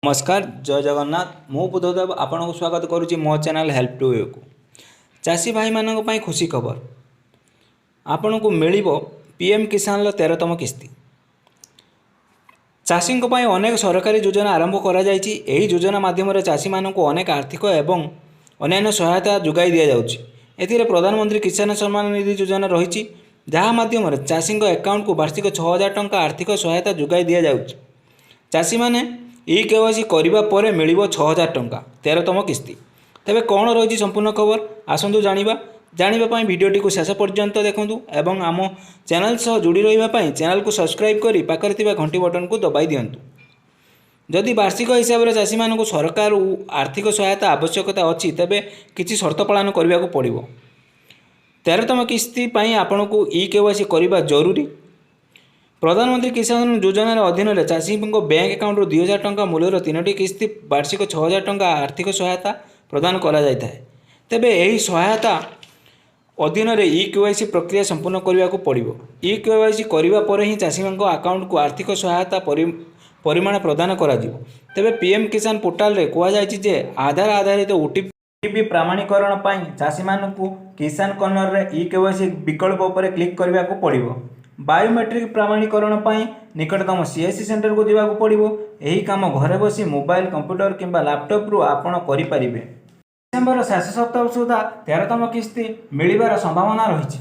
नमस्कार जय जगन्नाथ मु बुद्धदेव आपन को स्वागत करुच्ची मो चैनल हेल्प टू यू को। चाषी भाई मानक पई खुशी खबर आपन को मिलिबो पीएम किसान लो 13तम किस्ती। चाषी पई अनेक सरकारी योजना आरंभ करा जायछि। एही योजना माध्यम रे चाषी मानक को अनेक आर्थिक एवं अन्य सहायता जोगाई दिया जाउछि। एथिरे प्रधानमंत्री किसान सम्मान निधि योजना रहिछि जहाँ माध्यम रे चाषी अकाउंट को वार्षिक 6000 टंका आर्थिक सहायता जोगाई दिया जाउछि। चाषी माने ई केवाईसी करबा परे मिलिबो 6000 टंका 13तम किस्ती। तेबे कौन रही संपूर्ण खबर आसतु जानिबा पई वीडियोटी को शेष पर्यंत देखंतु एवं आम चैनल सह जोड़ी रहिबा पई चैनल को सब्सक्राइब करी पाखरे थिबा घंटी बटन को दबाई दियंतु। जदि वार्षिक हिसाब से चाषी मानक सरकार आर्थिक सहायता आवश्यकता अच्छी तेबे किछि शर्त पालन करबा को पड़िबो। 13तम किस्ती पई आपन को ई केवाईसी करबा जरूरी। प्रधानमंत्री किसान योजना अधीन में चाषी बैंक अकाउंट 2000 टंका मूल्यर 3टी किस्ती वार्षिक 6000 टंका आर्थिक सहायता प्रदान करा जाय थाए। तेबे एही सहायता अधीन में ई केवाईसी प्रक्रिया संपूर्ण करने को पड़ो। ई केवाईसी करने पर ही चाषी अकाउंट को आर्थिक सहायता परिमाण प्रदान करा जिवो। तेबे पीएम किसान पोर्टाल रे कहुଯାଇଛି जे आधार आधारित ओटीपी प्रमाणीकरण पर चाषी मानू किसान कॉर्नर रे ई केवाईसी विकल्प पर क्लिक करने को पड़ो। बायोमेट्रिक प्रमाणीकरण पर निकटतम सीएससी सेंटर को जावाक पड़ो। यही काम घरे बसी मोबाइल कंप्यूटर किंबा लैपटॉप रु आपण करें। डिसेम्बर शेष सप्ताह सुधा 13तम किस्ती मिलबार संभावना रही।